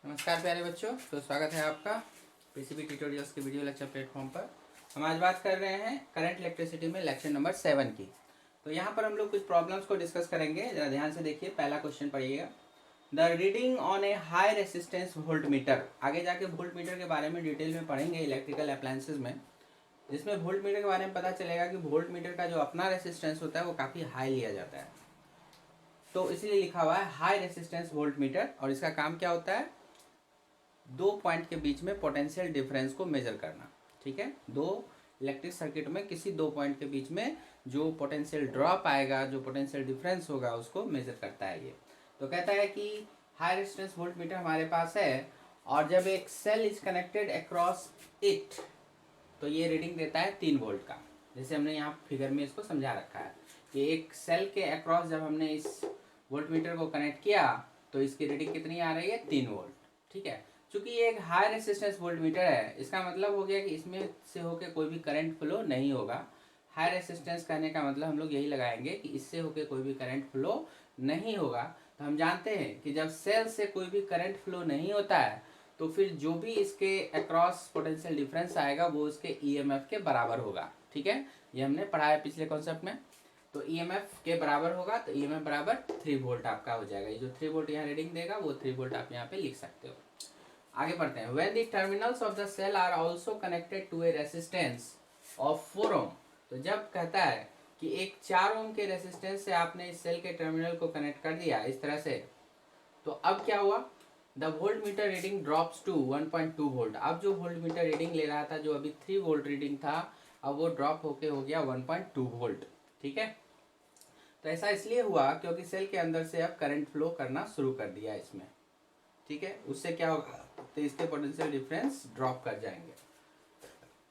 नमस्कार प्यारे बच्चों, तो स्वागत है आपका पीसीबी ट्यूटोरियल्स के वीडियो लेक्चर प्लेटफॉर्म पर। हम आज बात कर रहे हैं करंट इलेक्ट्रिसिटी में लेक्चर नंबर 7 की। तो यहाँ पर हम लोग कुछ प्रॉब्लम्स को डिस्कस करेंगे। जरा ध्यान से देखिए, पहला क्वेश्चन पढ़िएगा। The reading on A high resistance volt meter. आगे जाके वोल्ट मीटर के बारे में डिटेल में पढ़ेंगे इलेक्ट्रिकल अप्लायंसेज में, जिसमें वोल्ट मीटर के बारे में पता चलेगा कि वोल्ट मीटर का जो अपना रेसिस्टेंस होता है वो काफ़ी हाई लिया जाता है। तो इसलिए लिखा हुआ है हाई रेसिस्टेंस वोल्ट मीटर, और इसका काम क्या होता है? दो पॉइंट के बीच में पोटेंशियल डिफरेंस को मेजर करना। ठीक है, दो इलेक्ट्रिक सर्किट में किसी दो पॉइंट के बीच में जो पोटेंशियल ड्रॉप आएगा, जो पोटेंशियल डिफरेंस होगा, उसको मेजर करता है ये। तो कहता है कि हाई रेजिस्टेंस वोल्ट मीटर हमारे पास है, और जब एक cell is connected across it, तो ये रीडिंग देता है 3 वोल्ट का। जैसे हमने यहाँ फिगर में इसको समझा रखा है कि एक सेल के अक्रॉस जब हमने इस वोल्ट मीटर को कनेक्ट किया तो इसकी रीडिंग कितनी आ रही है? 3 वोल्ट। ठीक है, चूंकि ये एक हाई रेसिस्टेंस वोल्ट मीटर है, इसका मतलब हो गया कि इसमें से होकर कोई भी करंट फ्लो नहीं होगा। हाई रेसिस्टेंस कहने का मतलब हम लोग यही लगाएंगे कि इससे होकर कोई भी करंट फ्लो नहीं होगा। तो हम जानते हैं कि जब सेल से कोई भी करंट फ्लो नहीं होता है तो फिर जो भी इसके अक्रॉस पोटेंशियल डिफरेंस आएगा वो उसके ईएमएफ के बराबर होगा। ठीक है, ये हमने पढ़ा है पिछले कॉन्सेप्ट में। तो ईएमएफ के बराबर होगा, तो ईएमएफ बराबर 3 वोल्ट आपका हो जाएगा। ये जो 3 वोल्ट यहाँ रीडिंग देगा वो 3 वोल्ट आप यहाँ पे लिख सकते हो। आगे बढ़ते हैं। When the terminals of the cell are also connected to a resistance of 4 ohm, तो जब कहता है कि एक 4 ओम के रेसिस्टेंस से आपने इस सेल के टर्मिनल को कनेक्ट कर दिया इस तरह से, तो अब क्या हुआ? The voltmeter reading drops to 1.2 volt. अब जो वोल्ट मीटर रीडिंग ले रहा था, जो अभी 3 वोल्ट रीडिंग था, अब वो ड्रॉप होके हो गया 1.2 वोल्ट। ठीक है, तो ऐसा इसलिए हुआ क्योंकि सेल के अंदर से अब करंट फ्लो करना शुरू कर दिया इसमें। ठीक है, उससे क्या होगा? तो इसके पोटेंशियल डिफरेंस ड्रॉप कर जाएंगे।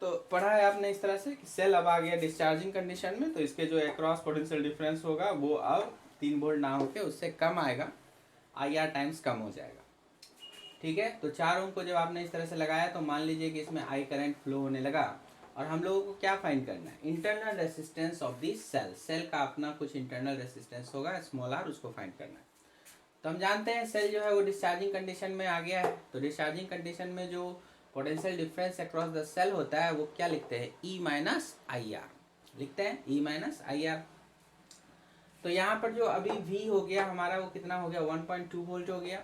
तो पढ़ा है आपने इस तरह से कि सेल अब आ गया डिस्चार्जिंग कंडीशन में, तो इसके जो अक्रॉस पोटेंशियल डिफरेंस होगा वो अब 3 वोल्ट ना होके उससे कम आएगा, IR टाइम्स कम हो जाएगा। ठीक है, तो 4 ओम को जब आपने इस तरह से लगाया तो मान लीजिए कि इसमें आई करंट फ्लो होने लगा, और हम लोगों को क्या फाइंड करना है? Internal resistance of the cell. Cell का अपना कुछ इंटरनल रेसिस्टेंस होगा स्मॉल r, उसको फाइंड करना है। तो हम जानते हैं सेल जो है वो डिस्चार्जिंग कंडीशन में आ गया है। तो डिस्चार्जिंग कंडीशन में जो potential difference across the cell होता है वो क्या लिखते हैं? E माइनस आई आर लिखते हैं, E माइनस आई आर। तो यहाँ पर जो अभी V हो गया हमारा, वो कितना हो गया? 1.2 वोल्ट हो गया।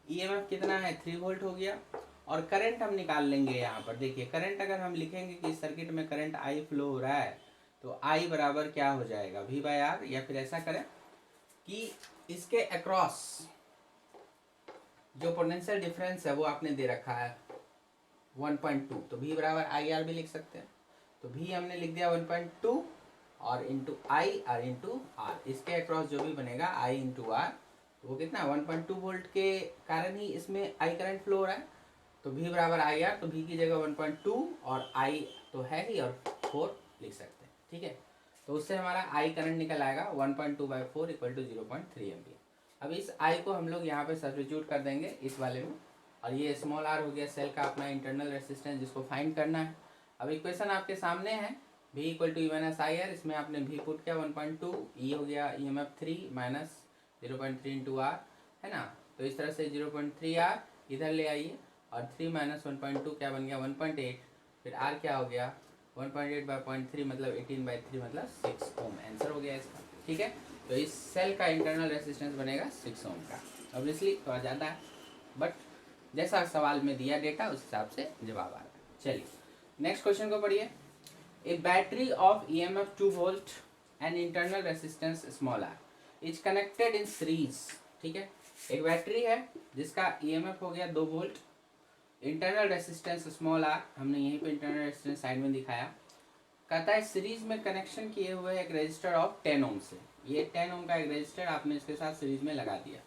EMF कितना है? 3 वोल्ट हो गया। और करंट हम निकाल लेंगे। यहाँ पर देखिए, करंट अगर हम लिखेंगे कि इस सर्किट में करंट I फ्लो हो रहा है, तो I बराबर क्या हो जाएगा? V by R. या फिर ऐसा करें कि इसके अक्रॉस जो पोटेंशियल डिफरेंस है वो आपने दे रखा है 1.2, तो V बराबर आई आर भी लिख सकते हैं। तो V हमने लिख दिया 1.2 और इंटू आई और इंटू आर। इसके अक्रॉस जो भी बनेगा I इंटू आर, वो कितना? 1.2 वोल्ट के कारण ही इसमें I करंट फ्लो हो रहा है। तो V बराबर आई आर, तो V की जगह 1.2 और I तो है ही, और 4 लिख सकते हैं। ठीक है, तो उससे हमारा I करंट निकल आएगा 1.2 बाई 4 इक्वल टू 0.3 एम्पियर। अब इस I को हम लोग यहाँ पे सब्स्टिट्यूट कर देंगे इस वाले में, और ये स्मॉल r हो गया सेल का अपना इंटरनल रेसिस्टेंस जिसको फाइंड करना है। अब इक्वेशन आपके सामने है, V equal to E minus I R. इसमें आपने V पुट किया 1.2, E हो गया EMF 3 माइनस 0.3 इंटू आर, है ना। तो इस तरह से 0.3 आर इधर ले आइए, और 3 माइनस 1.2 क्या बन गया? 1.8। फिर आर क्या हो गया? 1.8 बाई 0.3 मतलब 18 बाई 3 मतलब 6 ओम। आंसर हो गया इसका। ठीक है, तो इस सेल का इंटरनल रेसिस्टेंस बनेगा 6 ओम का। ऑब्वियसली थोड़ा ज़्यादा है, बट जैसा सवाल में दिया डेटा उस हिसाब से जवाब आ रहा है। चलिए नेक्स्ट क्वेश्चन को पढ़िए। A battery of EMF 2 volt and internal resistance small r is connected in series. ठीक है, एक बैटरी है जिसका EMF हो गया 2 volt, internal resistance small r, हमने यहीं पे इंटरनल रेसिस्टेंस साइड में दिखाया। कहता है सीरीज में कनेक्शन किए हुए एक रजिस्टर ऑफ 10 ओम से। ये 10 ओम का एक रजिस्टर आपने इसके साथ सीरीज में लगा दिया।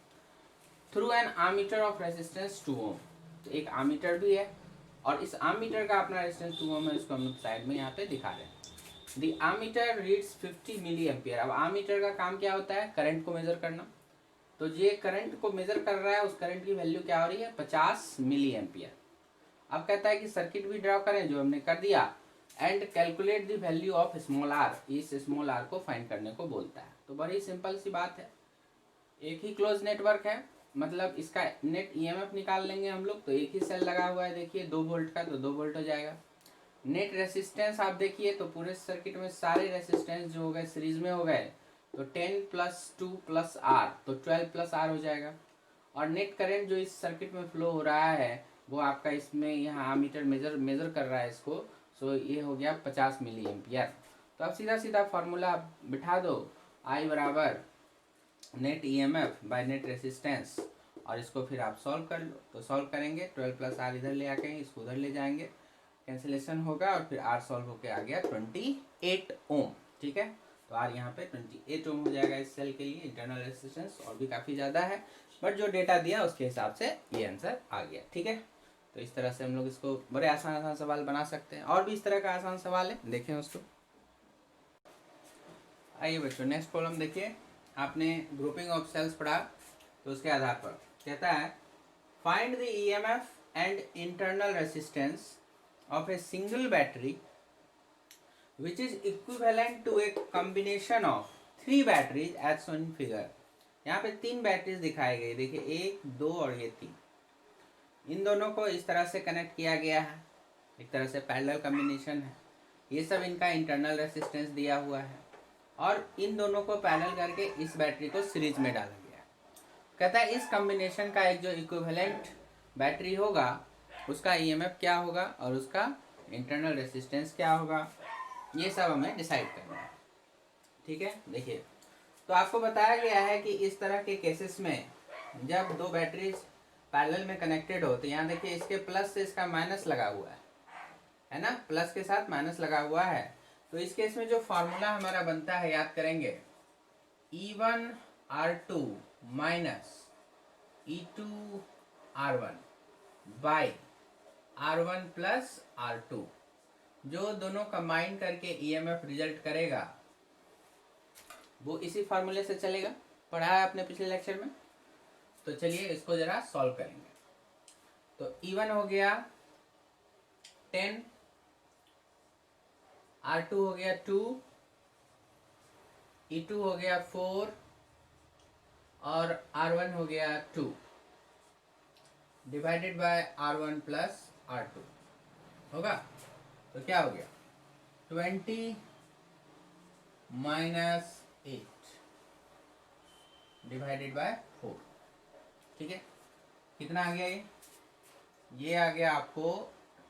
Through an ammeter of resistance 2 ओम, तो एक आमीटर भी है, और इस आमीटर का अपना रेजिस्टेंस 2 ओम है, इसको हम साइड में यहाँ पे दिखा रहे हैं। The ammeter reads 50 milliampere. अब आमीटर का काम क्या होता है? करंट को मेजर करना। तो ये करंट को मेजर कर रहा है, उस करंट की वैल्यू क्या हो रही है? 50 मिली एम्पियर। अब कहता है कि सर्किट भी ड्रॉ करें, जो हमने कर दिया, and calculate the value of small r। इस स्मॉल r को फाइंड करने को बोलता है। तो बड़ी सिंपल सी बात है, एक ही क्लोज नेटवर्क है, मतलब इसका नेट ईएमएफ निकाल लेंगे हम लोग। तो एक ही सेल लगा हुआ है देखिए 2 वोल्ट का, तो 2 वोल्ट हो जाएगा। नेट रेसिस्टेंस आप देखिए तो पूरे सर्किट में सारे रेसिस्टेंस जो हो गए सीरीज में हो गए, तो 10 + 2 + R, तो 12 + R हो जाएगा। और नेट करंट जो इस सर्किट में फ्लो हो रहा है वो आपका इसमें यहाँ मीटर मेजर कर रहा है इसको। सो ये हो गया 50 मिली एम्पियर। तो अब सीधा सीधा फार्मूला बिठा दो, I बराबर net EMF by net resistance, और इसको फिर आप सॉल्व कर लो। तो सॉल्व करेंगे 12 + R इधर ले आके इसको उधर ले जाएंगे, कैंसिलेशन होगा और फिर R सॉल्व होके आ गया 28 ओम। ठीक है, तो R यहाँ पे 28 ओम हो जाएगा इस सेल के लिए। इंटरनल रेसिस्टेंस और भी काफ़ी ज़्यादा है, बट जो डेटा दिया उसके हिसाब से ये आंसर आ गया। ठीक है, तो इस तरह से हम लोग इसको बड़े आसान आसान सवाल बना सकते हैं। और भी इस तरह का आसान सवाल है, देखें उसको। आइए बच्चों, नेक्स्ट प्रॉब्लम देखिए। आपने ग्रुपिंग ऑफ सेल्स पढ़ा, तो उसके आधार पर कहता है find the EMF and internal resistance of a single battery which is equivalent to a combination of 3 batteries as shown in figure। यहाँ पे 3 बैटरीज दिखाई गई, देखिए 1, 2 और ये 3। इन दोनों को इस तरह से कनेक्ट किया गया है, एक तरह से पैरेलल कॉम्बिनेशन है। ये सब इनका इंटरनल रेसिस्टेंस दिया हुआ है, और इन दोनों को पैरेलल करके इस बैटरी को सीरीज में डाला गया। कहता है इस कॉम्बिनेशन का एक जो इक्विवेलेंट बैटरी होगा उसका ईएमएफ क्या होगा और उसका इंटरनल रेसिस्टेंस क्या होगा, ये सब हमें डिसाइड करना है। ठीक है, देखिए तो आपको बताया गया है कि इस तरह के केसेस में जब 2 बैटरीज पैरेलल में कनेक्टेड हो, तो यहाँ देखिए इसके प्लस से इसका माइनस लगा हुआ है ना, प्लस के साथ माइनस लगा हुआ है। तो इस केस में जो फार्मूला हमारा बनता है याद करेंगे, E1R2 minus E2R1 by R1 + R2, जो दोनों कंबाइन करके ईएमएफ रिजल्ट करेगा वो इसी फार्मूले से चलेगा, पढ़ा है आपने पिछले लेक्चर में। तो चलिए इसको जरा सॉल्व करेंगे। तो E1 हो गया 10, R2 हो गया 2, E2 हो गया 4 और R1 हो गया 2 डिवाइडेड बाय R1 + R2 होगा। तो क्या हो गया 20 - 8 डिवाइडेड बाय 4। ठीक है, कितना आ गया ये आ गया आपको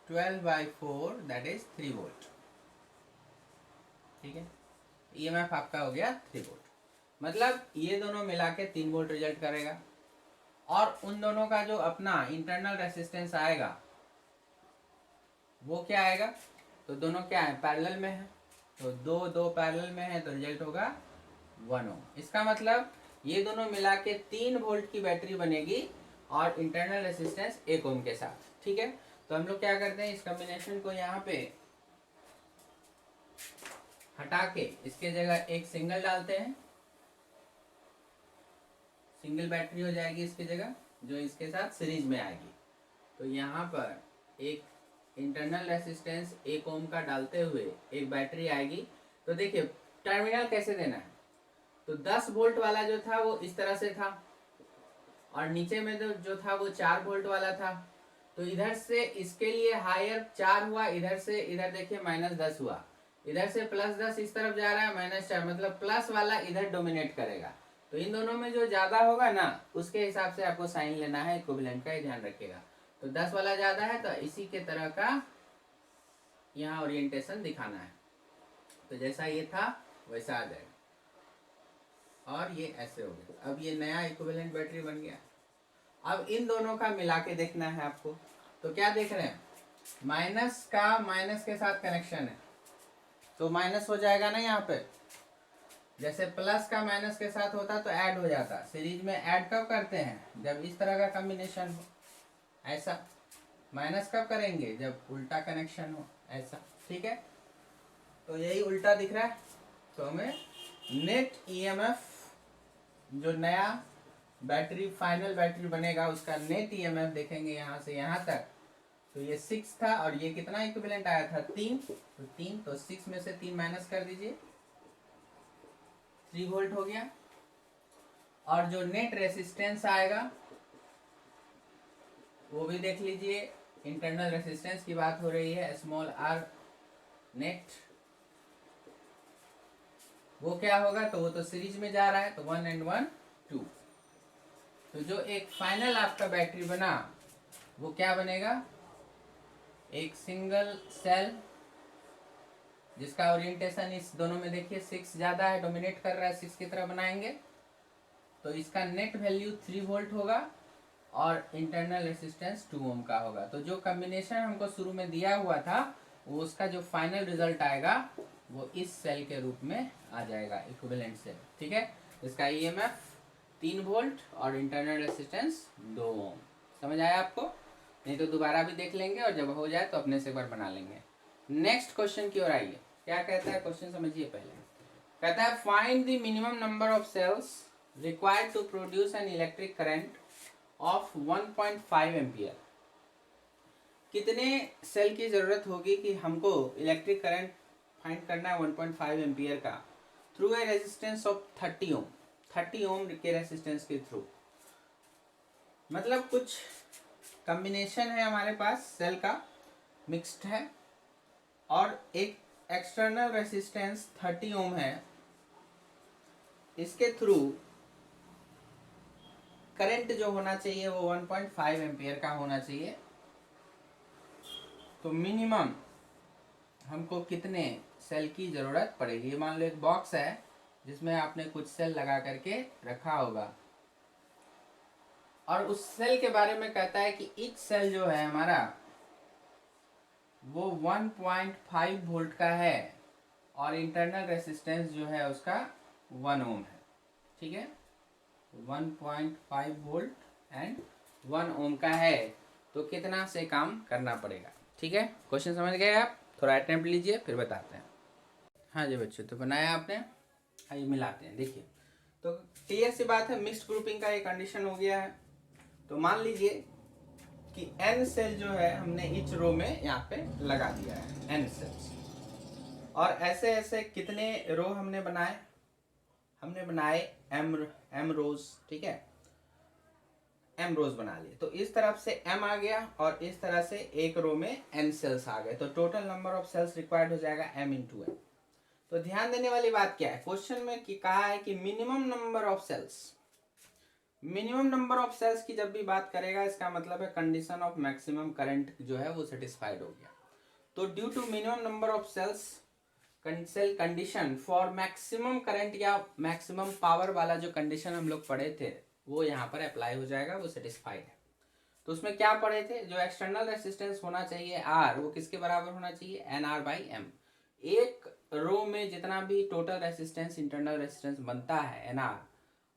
12/4 दैट इज 3 वोल्ट। ठीक है, ईएमएफ आपका हो गया 3 वोल्ट, मतलब ये दोनों मिला के 3 वोल्ट रिजल्ट करेगा। और उन दोनों का जो अपना इंटरनल रेसिस्टेंस आएगा वो क्या आएगा, तो दोनों क्या है पैरेलल में है, तो 2 पैरेलल में है तो रिजल्ट होगा 1 ओम। इसका मतलब ये दोनों मिला के 3 वोल्ट की बैटरी बनेगी और इंटरनल रेसिस्टेंस 1 ओम के साथ। ठीक है, तो हम लोग क्या करते हैं, इस कॉम्बिनेशन को यहाँ पे हटा के इसके जगह एक सिंगल डालते हैं, सिंगल बैटरी हो जाएगी इसकी जगह, जो इसके साथ सीरीज में आएगी। तो यहाँ पर एक इंटरनल रेसिस्टेंस 1 ओम का डालते हुए एक बैटरी आएगी। तो देखिए टर्मिनल कैसे देना है, तो 10 वोल्ट वाला जो था वो इस तरह से था, और नीचे में जो था वो 4 वोल्ट वाला था। तो इधर से इसके लिए हायर 4 हुआ, इधर से इधर देखिए -10 हुआ, इधर से +10 इस तरफ जा रहा है -4, मतलब प्लस वाला इधर डोमिनेट करेगा। तो इन दोनों में जो ज्यादा होगा ना उसके हिसाब से आपको साइन लेना है, इक्विवेलेंट का ही ध्यान रखिएगा। तो 10 वाला ज्यादा है तो इसी के तरह का यहाँ ओरिएंटेशन दिखाना है। तो जैसा ये था वैसा आ जाएगा, और ये ऐसे हो गया। अब ये नया इक्विवेलेंट बैटरी बन गया। अब इन दोनों का मिला के देखना है आपको। तो क्या देख रहे हैं, माइनस का माइनस के साथ कनेक्शन है तो माइनस हो जाएगा ना यहाँ पे, जैसे प्लस का माइनस के साथ होता तो ऐड हो जाता। सीरीज में ऐड कब करते हैं, जब इस तरह का कॉम्बिनेशन हो, ऐसा। माइनस कब करेंगे, जब उल्टा कनेक्शन हो, ऐसा। ठीक है, तो यही उल्टा दिख रहा है। तो हमें नेट ईएमएफ जो नया बैटरी फाइनल बैटरी बनेगा उसका नेट ईएमएफ देखेंगे यहाँ से यहाँ तक। तो ये 6 था और ये कितना इक्विवेलेंट आया था 3, तो 3, तो 6 में से 3 माइनस कर दीजिए, 3 वोल्ट हो गया। और जो नेट रेसिस्टेंस आएगा वो भी देख लीजिए। इंटरनल रेसिस्टेंस की बात हो रही है, स्मॉल आर नेट, वो क्या होगा, तो वो तो सीरीज में जा रहा है, तो 1 and 1 2। तो जो एक फाइनल आपका बैटरी बना वो क्या बनेगा, एक सिंगल सेल जिसका ओरिएंटेशन इस दोनों में देखिए 6 ज़्यादा है, डोमिनेट कर रहा है, 6 की तरह बनाएंगे। तो इसका नेट वैल्यू 3 वोल्ट होगा और इंटरनल रेसिस्टेंस 2 ओम का होगा। तो जो कॉम्बिनेशन हमको शुरू में दिया हुआ था वो उसका जो फाइनल रिजल्ट आएगा वो इस सेल के रूप में आ जाएगा, इक्विवेलेंट सेल। ठीक है, इसका ईएमएफ 3 वोल्ट और इंटरनल रेसिस्टेंस 2 ओम। समझ आया आपको? नहीं तो दोबारा भी देख लेंगे और जब हो जाए तो अपने से एक बार बना लेंगे। नेक्स्ट क्वेश्चन की ओर आइए। क्या कहता है क्वेश्चन, समझिए पहले। कहता है find the minimum number of cells required to produce an electric current of 1.5 ampere. कितने सेल की जरूरत होगी कि हमको इलेक्ट्रिक करंट फाइंड करना है 1.5 एम्पियर का, थ्रू ए रेजिस्टेंस ऑफ 30 ओम। 30 ओम के रेजिस्टेंस के थ्रू, मतलब कुछ कॉम्बिनेशन है हमारे पास सेल का, मिक्स्ड है, और एक एक्सटर्नल रेजिस्टेंस 30 ओम है, इसके थ्रू करंट जो होना चाहिए वो 1.5 एम्पियर का होना चाहिए। तो मिनिमम हमको कितने सेल की ज़रूरत पड़ेगी। मान लो एक बॉक्स है जिसमें आपने कुछ सेल लगा करके रखा होगा और उस सेल के बारे में कहता है कि ईच सेल जो है हमारा वो 1.5 वोल्ट का है और इंटरनल रेसिस्टेंस जो है उसका 1 ओम है। ठीक है, 1.5 वोल्ट एंड 1 ओम का है, तो कितना से काम करना पड़ेगा। ठीक है, क्वेश्चन समझ गए आप? थोड़ा अटेम्प्ट लीजिए फिर बताते हैं। हाँ जी बच्चों, तो बनाया आपने, आइए मिलाते हैं। देखिए, तो क्लियर सी बात है, मिक्स्ड ग्रुपिंग का एक कंडीशन हो गया है। तो मान लीजिए कि n सेल जो है हमने इच रो में यहाँ पे लगा दिया है, n सेल्स, और ऐसे ऐसे कितने रो हमने बनाए, हमने बनाए m रोज। ठीक है, m रोज बना लिए। तो इस तरफ से m आ गया और इस तरह से एक रो में n सेल्स आ गए, तो total number of cells required हो जाएगा m इंटू n। तो ध्यान देने वाली बात क्या है, क्वेश्चन में कि कहा है कि minimum number of cells. Minimum number of cells की जब भी बात करेगा इसका मतलब है कंडीशन ऑफ मैक्सिमम करंट जो है वो सेटिस्फाइड हो गया। तो due to minimum number of cells cell condition for maximum current या मैक्सिमम पावर वाला जो कंडीशन हम लोग पढ़े थे वो यहाँ पर अप्लाई हो जाएगा, वो सेटिस्फाइड है। तो उसमें क्या पढ़े थे, जो एक्सटर्नल रेसिस्टेंस होना चाहिए आर, वो किसके बराबर होना चाहिए, एन आर बाई एम। एक रो में जितना भी टोटल रेसिस्टेंस इंटरनल रेसिस्टेंस बनता है एन आर,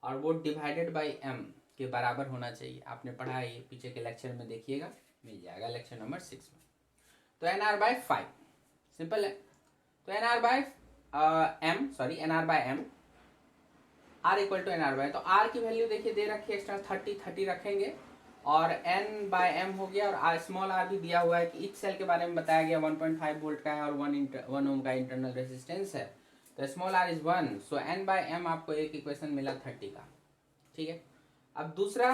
और वो डिवाइडेड बाई एम के बराबर होना चाहिए। आपने पढ़ा है, ये पीछे के लेक्चर में देखिएगा, मिल जाएगा लेक्चर नंबर 6 में। तो एन आर बाई 5 सिंपल है। तो N R by N R by M, R equal to N R by, तो आर की वैल्यू देखिए दे रखी है एक्स्ट्रा 30 रखेंगे, और एन बाय एम हो गया, और आर स्मॉल आर भी दिया हुआ है कि इच सेल के बारे में बताया गया 1.5 वोल्ट का है और 1 ओम का इंटरनल रेसिस्टेंस है। तो small R is 1, so N by M आपको एक इक्वेशन मिला 30 का। ठीक है, अब दूसरा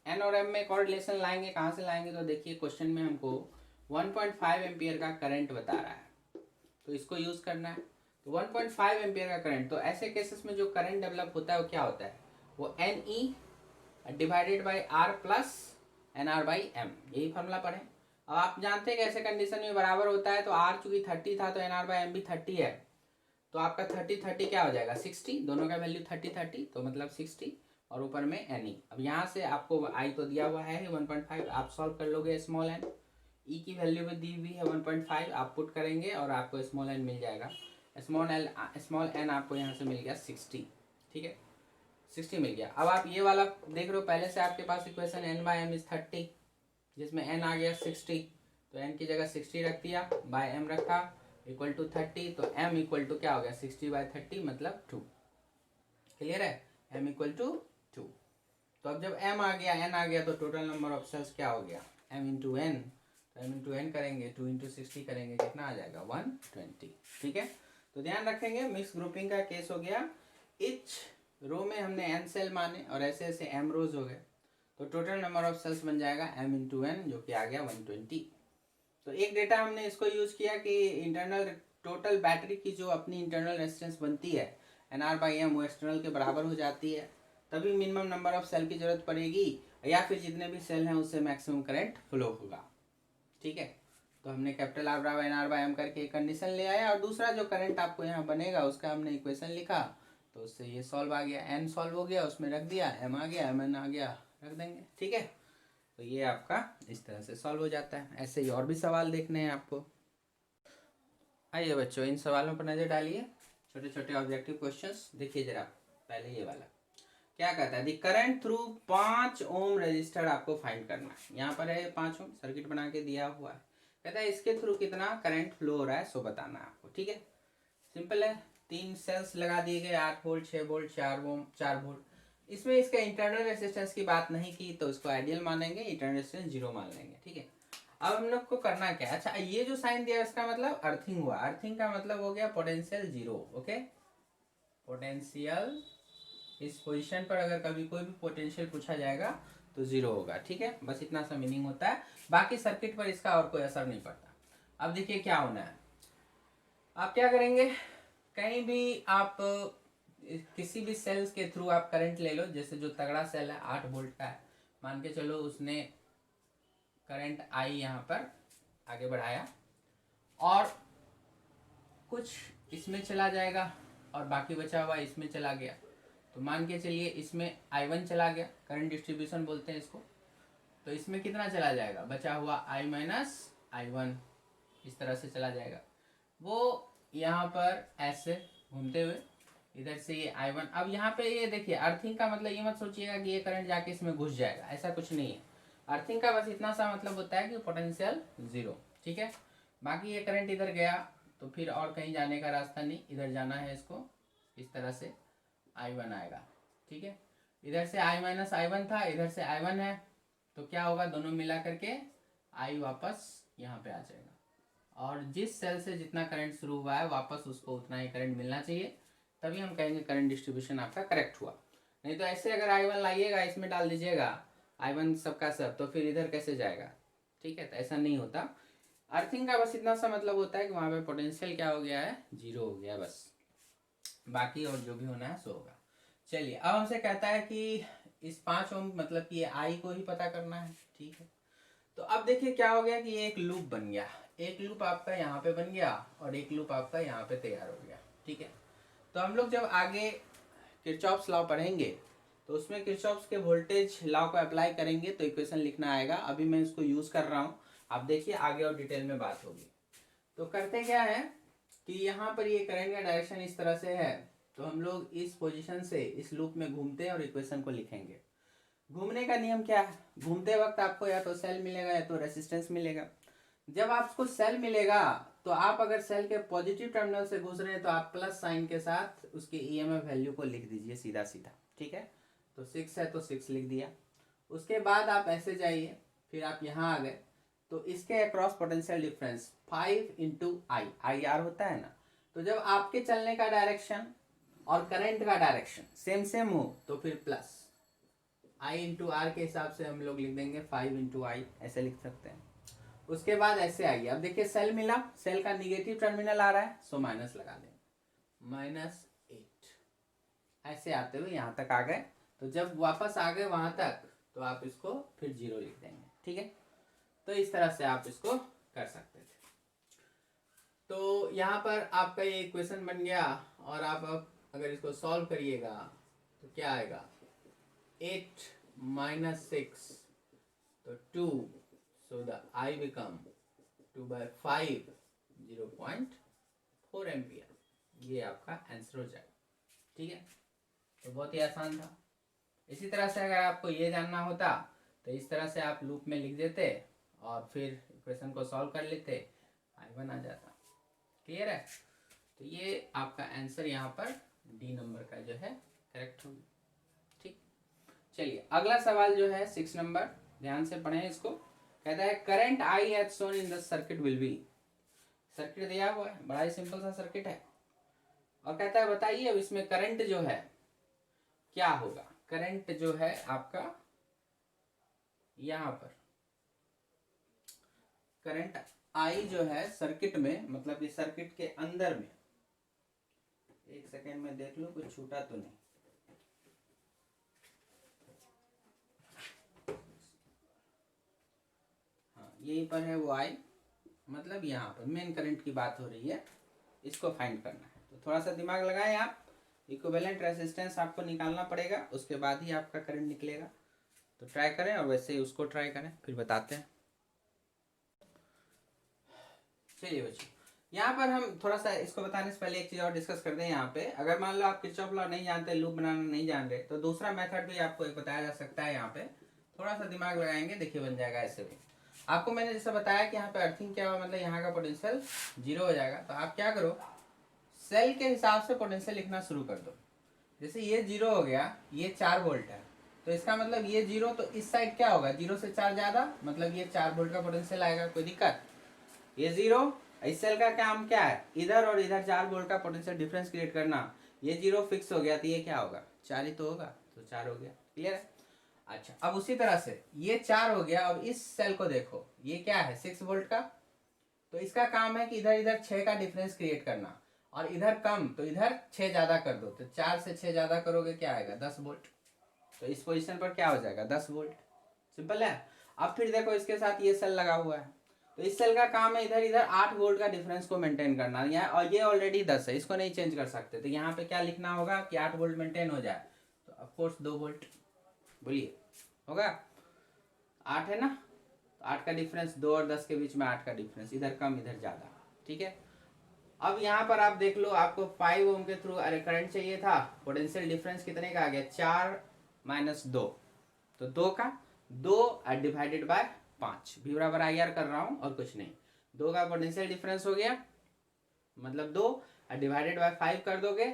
एन और एम में एक और रिलेशन लाएंगे, कहाँ से लाएंगे, तो देखिए क्वेश्चन में हमको 1.5 एम्पियर का करंट बता रहा है, तो इसको यूज करना है। तो 1.5 एम्पियर का करंट, तो ऐसे केसेस में जो करंट डेवलप होता है वो क्या होता है, वो N E divided by R plus N R by M, यही फॉर्मूला पढ़े। अब आप जानते हैं कि ऐसे कंडीशन में बराबर होता है, तो आर चूंकि 30 था तो एन आर बाई एम भी 30 है, तो आपका 30 क्या हो जाएगा 60, दोनों का वैल्यू 30 तो मतलब 60, और ऊपर में एन ई। अब यहाँ से आपको आई तो दिया हुआ है 1.5, आप सॉल्व कर लोगे स्मॉल एन, ई की वैल्यू भी दी हुई है 1.5, आप पुट करेंगे और आपको स्मॉल एन मिल जाएगा। स्मॉल एन आपको यहाँ से मिल गया 60। ठीक है, 60 मिल गया। अब आप ये वाला देख रहे हो, पहले से आपके पास equation n by m is 30, जिसमें n आ गया 60, तो n की जगह 60 रख दिया, बाय m रखा, इक्वल टू 30, तो m इक्वल टू क्या हो गया 60 बाई 30 मतलब 2। क्लियर है, m इक्वल टू 2। तो अब जब m आ गया, n आ गया, तो टोटल नंबर ऑफ सेल्स क्या हो गया m इंटू एन। तो m इंटू एन करेंगे, 2 इंटू 60 करेंगे, कितना आ जाएगा 120। ठीक है, तो ध्यान रखेंगे मिक्स ग्रुपिंग का केस हो गया, इच रो में हमने n सेल माने और ऐसे ऐसे m रोज हो गए। तो टोटल नंबर ऑफ सेल्स बन जाएगा m इंटू एन, जो कि आ गया 120। तो एक डेटा हमने इसको यूज किया कि इंटरनल टोटल बैटरी की जो अपनी इंटरनल रेजिस्टेंस बनती है NR/m वो एक्सटर्नल के बराबर हो जाती है, तभी मिनिमम नंबर ऑफ सेल की जरूरत पड़ेगी, या फिर जितने भी सेल हैं उससे मैक्सिमम करंट फ्लो होगा। ठीक है, तो हमने कैपिटल R बराबर NR/m करके एक कंडीशन ले आया, और दूसरा जो करंट आपको यहाँ बनेगा उसका हमने इक्वेशन लिखा, तो उससे ये सॉल्व आ गया, n सॉल्व हो गया, उसमें रख दिया, m आ गया, mn आ गया, रख देंगे। ठीक है, तो ये आपका इस तरह से सॉल्व हो जाता है। ऐसे ही और भी सवाल देखने हैं आपको। आइए बच्चों, इन सवालों पर नज़र डालिए, छोटे छोटे ऑब्जेक्टिव क्वेश्चंस। देखिए जरा, पहले ये वाला क्या कहता है, the current through 5 ohm resistor आपको फाइंड करना है। यहाँ पर है 5 ओम सर्किट बना के दिया हुआ है, कहता है इसके थ्रू कितना करंट फ्लो हो रहा है सो बताना है आपको। ठीक है, सिंपल है, 3 सेल्स लगा दिए गए, 8 वोल्ट, 6 वोल्ट, 4 वोल्ट। इसमें इसका इंटरनल रेजिस्टेंस की बात नहीं की तो इसको आइडियल मानेंगे, इंटरनल रेजिस्टेंस 0 मान लेंगे। ठीक है, अब हम लोग को करना क्या है, अच्छा ये जो साइन दिया इसका मतलब अर्थिंग हुआ, अर्थिंग का मतलब हो गया पोटेंशियल 0। ओके, पोटेंशियल इस पोजीशन पर अगर कभी कोई भी पोटेंशियल पूछा जाएगा तो 0 होगा। ठीक है, बस इतना सा मीनिंग होता है, बाकी सर्किट पर इसका और कोई असर नहीं पड़ता। अब देखिए क्या होना है, आप क्या करेंगे, कहीं भी आप किसी भी सेल्स के थ्रू आप करंट ले लो, जैसे जो तगड़ा सेल है 8 वोल्ट का है, मान के चलो उसने करंट आई यहाँ पर आगे बढ़ाया, और कुछ इसमें चला जाएगा और बाकी बचा हुआ इसमें चला गया, तो मान के चलिए इसमें I1 चला गया, करंट डिस्ट्रीब्यूशन बोलते हैं इसको। तो इसमें कितना चला जाएगा, बचा हुआ I माइनस I1, इस तरह से चला जाएगा। वो यहाँ पर ऐसे घूमते हुए इधर से ये I1, अब यहाँ पे ये देखिए अर्थिंग का मतलब ये मत सोचिएगा कि ये करंट जाके इसमें घुस जाएगा, ऐसा कुछ नहीं है। अर्थिंग का बस इतना सा मतलब होता है कि पोटेंशियल 0। ठीक है, बाकी ये करंट इधर गया तो फिर और कहीं जाने का रास्ता नहीं, इधर जाना है इसको, इस तरह से I1 आएगा। ठीक है, इधर से I माइनस I1 था, इधर से I1 है, तो क्या होगा, दोनों मिला करके I वापस यहाँ पे आ जाएगा, और जिस सेल से जितना करंट शुरू हुआ है वापस उसको उतना ही करंट मिलना चाहिए, तभी हम कहेंगे करंट डिस्ट्रीब्यूशन आपका करेक्ट हुआ। नहीं तो ऐसे अगर I1 लाइएगा इसमें डाल दीजिएगा I1 सबका सब, तो फिर इधर कैसे जाएगा। ठीक है, तो ऐसा नहीं होता। अर्थिंग का बस इतना सा मतलब होता है कि वहाँ पे पोटेंशियल क्या हो गया है, 0 हो गया बस, बाकी और जो भी होना है सो होगा। चलिए, अब हमसे कहता है कि इस 5 ओम मतलब कि आई को ही पता करना है। ठीक है, तो अब देखिए क्या हो गया कि ये एक लूप बन गया, एक लूप आपका यहाँ पे बन गया और एक लूप आपका यहाँ पे तैयार हो गया। ठीक है, तो हम लोग जब आगे किरचॉफ्स लॉ पढ़ेंगे तो उसमें किरचॉफ्स के वोल्टेज लॉ को अप्लाई करेंगे तो इक्वेशन लिखना आएगा। अभी मैं इसको यूज कर रहा हूँ, आप देखिए आगे और डिटेल में बात होगी। तो करते क्या है कि यहाँ पर ये करंट का डायरेक्शन इस तरह से है, तो हम लोग इस पोजीशन से इस लूप में घूमते हैं और इक्वेशन को लिखेंगे। घूमने का नियम क्या है, घूमते वक्त आपको या तो सेल मिलेगा या तो रेसिस्टेंस मिलेगा। जब आपको सेल मिलेगा तो आप अगर सेल के पॉजिटिव टर्मिनल से घुस रहे हैं तो आप प्लस साइन के साथ उसके ईएमएफ वैल्यू को लिख दीजिए सीधा सीधा। ठीक है, तो 6 है तो 6 लिख दिया। उसके बाद आप ऐसे जाइए, फिर आप यहाँ आ गए, तो इसके across potential difference 5 into I R होता है ना, तो जब आपके चलने का डायरेक्शन और करंट का डायरेक्शन सेम सेम हो तो फिर प्लस I इंटू आर के हिसाब से हम लोग लिख देंगे 5 इंटू आई, ऐसे लिख सकते हैं। उसके बाद ऐसे आइए, अब देखिए सेल मिला, सेल का निगेटिव टर्मिनल आ रहा है सो माइनस लगा देंगे, -8। ऐसे आते हुए यहाँ तक आ गए, तो जब वापस आ गए वहां तक तो आप इसको फिर 0 लिख देंगे। ठीक है, तो इस तरह से आप इसको कर सकते थे। तो यहाँ पर आपका ये इक्वेशन बन गया, और आप अब अगर इसको सॉल्व करिएगा तो क्या आएगा, 8 माइनस 6 तो 2, so the I become 2/5, 0.4 ampere. ये आपका आंसर हो जाएगा। ठीक है, तो बहुत ही आसान था। इसी तरह से अगर आपको ये जानना होता तो इस तरह से आप लूप में लिख देते और फिर इक्वेशन को सॉल्व कर लेते, I1 आ जाता। क्लियर है, तो ये आपका आंसर यहाँ पर डी नंबर का जो है करेक्ट होगा। ठीक, चलिए अगला सवाल जो है 6 नंबर, ध्यान से पढ़ें इसको। कहता है current I as shown in the circuit will be, circuit दिया हुआ है, बड़ा ही सिंपल सा सर्किट है, और कहता है बताइए अब इसमें करंट जो है क्या होगा। करंट जो है आपका यहाँ पर करंट आई जो है सर्किट में, मतलब ये सर्किट के अंदर में, एक सेकेंड में देख लो कुछ छूटा तो नहीं। हाँ यहीं पर है वो आई, मतलब यहाँ पर मेन करंट की बात हो रही है, इसको फाइंड करना है। तो थोड़ा सा दिमाग लगाएं आप, इक्विवेलेंट रेजिस्टेंस आपको निकालना पड़ेगा, उसके बाद ही आपका करंट निकलेगा। तो ट्राई करें और वैसे ही उसको ट्राई करें, फिर बताते हैं। चलिए बच्चों, यहाँ पर हम थोड़ा सा इसको बताने से पहले एक चीज़ और डिस्कस करते हैं। यहाँ पे अगर मान लो आप किरचॉफ लॉ नहीं जानते, लूप बनाना नहीं जान रहे, तो दूसरा मेथड भी आपको एक बताया जा सकता है। यहाँ पे थोड़ा सा दिमाग लगाएंगे, देखिए बन जाएगा ऐसे भी। आपको मैंने जैसा बताया कि यहाँ पे अर्थिंग क्या हुआ, मतलब यहाँ का पोटेंशियल 0 हो जाएगा। तो आप क्या करो, सेल के हिसाब से पोटेंशियल लिखना शुरू कर दो। जैसे ये 0 हो गया, ये 4 वोल्ट है, तो इसका मतलब ये 0, तो इस साइड क्या होगा, 0 से 4 ज्यादा, मतलब ये 4 वोल्ट का पोटेंशियल आएगा। कोई दिक्कत? ये 0, इस सेल का काम क्या है, इधर और इधर 4 वोल्ट का पोटेंशियल डिफरेंस क्रिएट करना। ये 0 फिक्स हो गया, तो ये क्या होगा, 4 ही तो होगा, तो 4 हो गया। क्लियर है? अच्छा, अब उसी तरह से ये 4 हो गया। अब इस सेल को देखो, ये क्या है, 6 वोल्ट का, तो इसका काम है कि इधर इधर 6 का डिफरेंस क्रिएट करना, और इधर कम तो इधर 6 ज्यादा कर दो। तो 4 से 6 ज्यादा करोगे क्या आएगा, 10 वोल्ट। तो इस पोजीशन पर क्या हो जाएगा, 10 वोल्ट। सिंपल है। अब फिर देखो इसके साथ ये सेल लगा हुआ है, तो इस सेल का काम है इधर इधर 8 वोल्ट का डिफरेंस को मेंटेन करना। यहाँ और ये ऑलरेडी 10 है, इसको नहीं चेंज कर सकते। तो यहाँ पे क्या लिखना होगा कि 8 वोल्ट मेंटेन हो जाए, तो ऑफकोर्स 2 वोल्ट। बोलिए होगा, 8 है ना, तो 8 का डिफरेंस, 2 और 10 के बीच में 8 का डिफरेंस, इधर कम इधर ज्यादा। ठीक है। अब यहाँ पर आप देख लो, आपको 5 ओम के थ्रू अरे करंट चाहिए था, पोटेंशियल डिफरेंस कितने का आ गया, 4 माइनस 2, तो 2 का 2 डिवाइडेड बाय 5, भी बराबर IR कर रहा हूँ और कुछ नहीं। 2 का पोटेंशियल डिफरेंस हो गया, मतलब 2 डिवाइडेड बाय 5 कर दोगे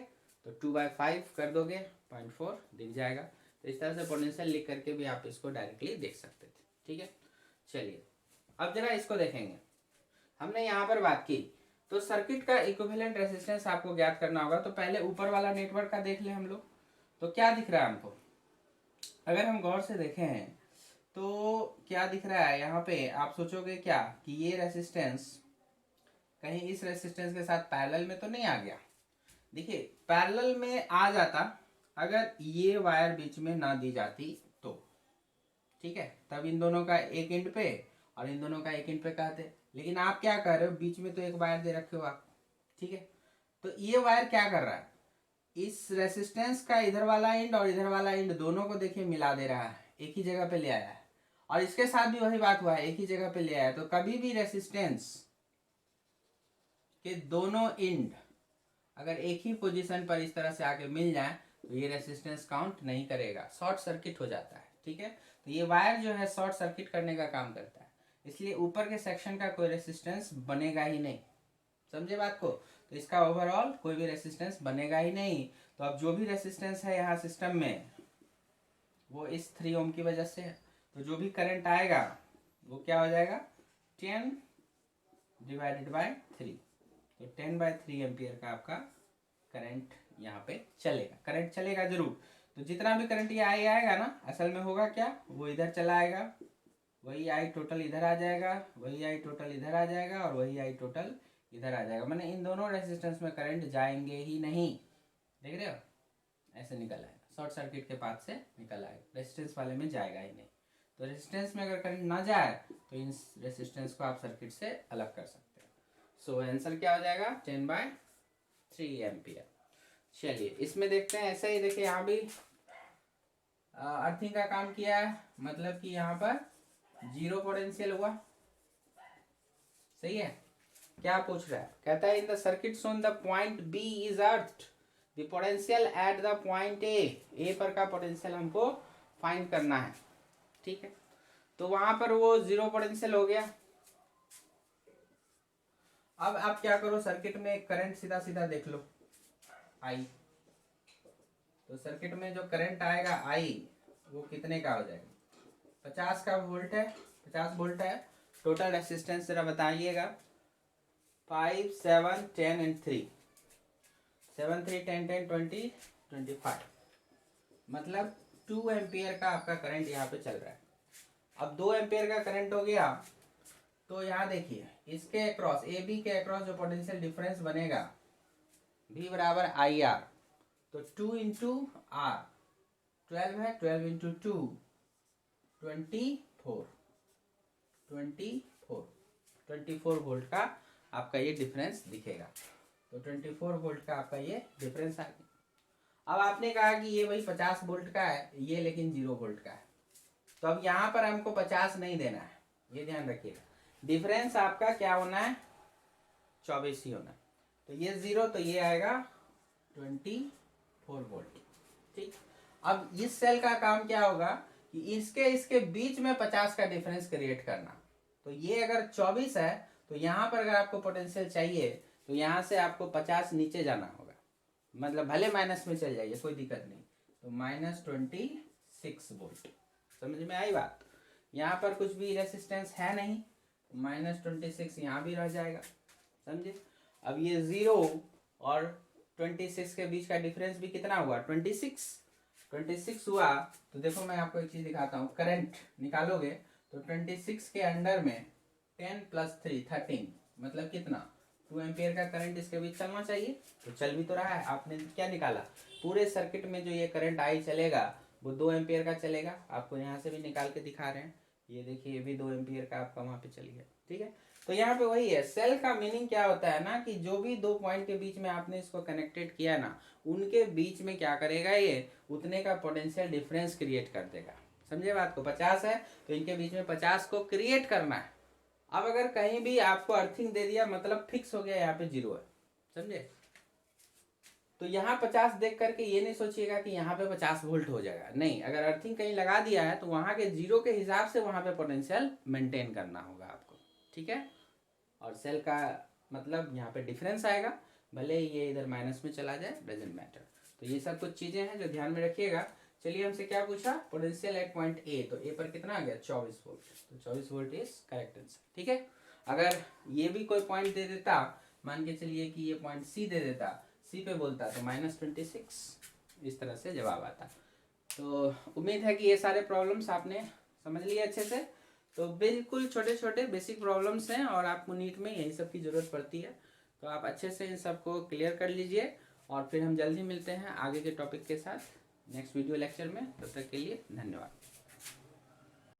तो 2/5 कर दोगे, 0.4 दिख जाएगा। तो इस तरह से पोटेंशियल लिख करके भी आप इसको डायरेक्टली देख सकते थे। ठीक है, चलिए अब जरा इसको देखेंगे। हमने यहाँ पर बात की, तो सर्किट का इक्विवेलेंट रेजिस्टेंस आपको ज्ञात करना होगा। तो पहले ऊपर वाला नेटवर्क का देख ले हम लोग, तो क्या दिख रहा है हमको, अगर हम गौर से देखें तो क्या दिख रहा है यहाँ पे। आप सोचोगे क्या कि ये रेजिस्टेंस कहीं इस रेजिस्टेंस के साथ पैरेलल में तो नहीं आ गया। देखिए पैरेलल में आ जाता अगर ये वायर बीच में ना दी जाती तो, ठीक है, तब इन दोनों का एक एंड पे और इन दोनों का एक एंड पे कहते। लेकिन आप क्या कर रहे हो, बीच में तो एक वायर दे रखे हो आप, ठीक है। तो ये वायर क्या कर रहा है, इस रेसिस्टेंस का इधर वाला एंड और इधर वाला एंड दोनों को देखिए मिला दे रहा है, एक ही जगह पे ले आया है। और इसके साथ भी वही बात हुआ है, एक ही जगह पे ले आया है। तो कभी भी रेसिस्टेंस के दोनों एंड अगर एक ही पोजीशन पर इस तरह से आके मिल जाए तो ये रेसिस्टेंस काउंट नहीं करेगा, शॉर्ट सर्किट हो जाता है। ठीक है, तो ये वायर जो है शॉर्ट सर्किट करने का काम करता है, इसलिए ऊपर के सेक्शन का कोई रेसिस्टेंस बनेगा ही नहीं। समझे बात को? तो इसका ओवरऑल कोई भी रेसिस्टेंस बनेगा ही नहीं। तो अब जो भी रेसिस्टेंस है यहाँ सिस्टम में वो इस 3 ओम की वजह से है। तो जो भी करंट आएगा वो क्या हो जाएगा, 10 डिवाइडेड बाय 3, तो 10/3 एम्पियर का आपका करंट यहाँ पे चलेगा। करंट चलेगा जरूर। तो जितना भी करंट ये आएगा ना, असल में होगा क्या, वो इधर चला आएगा, वही आई टोटल इधर आ जाएगा, वही आई टोटल इधर आ जाएगा, और वही आई टोटल इधर आ जाएगा। मैंने इन दोनों रेजिस्टेंस में करंट जाएंगे ही नहीं। देख रहे हो, ऐसे निकल आएगा, शॉर्ट सर्किट के पाथ से निकल आएगा, रेजिस्टेंस वाले में जाएगा ही नहीं। तो रेजिस्टेंस में अगर करंट ना जाए तो इन रेजिस्टेंस को आप सर्किट से अलग कर सकते हैं। सो आंसर क्या हो जाएगा, 10/3 एम्पियर। चलिए इसमें देखते हैं, ऐसे ही देखिए यहाँ भी अर्थिंग का काम किया है, मतलब कि यहाँ पर 0 पोटेंशियल हुआ। सही है। क्या पूछ रहा है, कहता है in the circuit shown the point B is earth the potential at the point A पर का पोटेंशियल हमको फाइंड करना है। ठीक है, तो वहां पर वो 0 पोटेंशियल हो गया। अब आप क्या करो, सर्किट में करंट सीधा सीधा देख लो, आई, तो सर्किट में जो करंट आएगा आई वो कितने का हो जाएगा, 50 का वोल्ट है, 50 वोल्ट है। टोटल रेसिस्टेंस जरा बताइएगा, 5 7 10 एंड 3, 7 3 10 10 20 25, मतलब 2 एम्पियर का आपका करंट यहाँ पे चल रहा है। अब 2 एम्पेयर का करंट हो गया, तो यहाँ देखिए इसके अक्रॉस, ए बी के अक्रॉस जो पोटेंशियल डिफरेंस बनेगा V बराबर आई आर, तो 2 इंटू आर 12 है, 12 इंटू 2 24 24 वोल्ट का आपका ये डिफरेंस दिखेगा। तो 24 वोल्ट का आपका ये डिफरेंस आ गया। अब आपने कहा कि ये भाई 50 वोल्ट का है, ये लेकिन 0 वोल्ट का है, तो अब यहाँ पर हमको 50 नहीं देना है, ये ध्यान रखिएगा। डिफरेंस आपका क्या होना है, 24 ही होना है। तो ये 0, तो ये आएगा 24 वोल्ट। ठीक, अब इस सेल का काम क्या होगा कि इसके बीच में 50 का डिफरेंस क्रिएट करना। तो ये अगर 24 है, तो यहाँ पर अगर आपको पोटेंशियल चाहिए तो यहाँ से आपको 50 नीचे जाना होगा, मतलब भले माइनस में चल जाइए कोई दिक्कत नहीं। तो -26 वोल्ट, समझ में आई बात। यहाँ पर कुछ भी रेसिस्टेंस है नहीं, -26 यहाँ भी रह जाएगा, समझे। अब ये 0 और 26 के बीच का डिफरेंस भी कितना हुआ, 26 हुआ। तो देखो मैं आपको एक चीज दिखाता हूँ, करंट निकालोगे तो 26 के अंडर में 10 + 3 13, मतलब कितना, 2 एम्पियर का करंट इसके बीच चलना चाहिए, तो चल भी तो रहा है। आपने क्या निकाला, पूरे सर्किट में जो ये करंट आई चलेगा वो 2 एम्पियर का चलेगा। आपको यहाँ से भी निकाल के दिखा रहे हैं, ये देखिए ये भी 2 एम्पियर का आपका वहाँ पे चल गया। ठीक है, तो यहाँ पे वही है, सेल का मीनिंग क्या होता है ना, कि जो भी 2 पॉइंट के बीच में आपने इसको कनेक्टेड किया ना, उनके बीच में क्या करेगा, ये उतने का पोटेंशियल डिफरेंस क्रिएट कर देगा। समझे बात को, 50 है तो इनके बीच में 50 को क्रिएट करना है। अब अगर कहीं भी आपको अर्थिंग दे दिया, मतलब फिक्स हो गया, यहाँ पे 0 है, समझे। तो यहाँ 50 देख करके ये नहीं सोचिएगा कि यहाँ पे 50 वोल्ट हो जाएगा, नहीं। अगर अर्थिंग कहीं लगा दिया है तो वहाँ के 0 के हिसाब से वहाँ पे पोटेंशियल मेंटेन करना होगा आपको। ठीक है, और सेल का मतलब यहाँ पे डिफरेंस आएगा, भले ये इधर माइनस में चला जाए, डजेंट मैटर। तो ये सब कुछ चीज़ें हैं जो ध्यान में रखिएगा। चलिए हमसे क्या पूछा, पोटेंशियल एट पॉइंट ए, तो ए पर कितना आ गया, 24 वोल्ट। तो 24 वोल्ट इज करेक्ट आंसर। ठीक है, अगर ये भी कोई पॉइंट दे देता, मान के चलिए कि ये पॉइंट सी दे देता, सी पे बोलता, तो -26, इस तरह से जवाब आता। तो उम्मीद है कि ये सारे प्रॉब्लम्स आपने समझ लिए अच्छे से। तो बिल्कुल छोटे छोटे बेसिक प्रॉब्लम्स हैं और आपको नीट में यही सब की ज़रूरत पड़ती है, तो आप अच्छे से इन सबको क्लियर कर लीजिए। और फिर हम जल्दी मिलते हैं आगे के टॉपिक के साथ नेक्स्ट वीडियो लेक्चर में। तब तक के लिए धन्यवाद।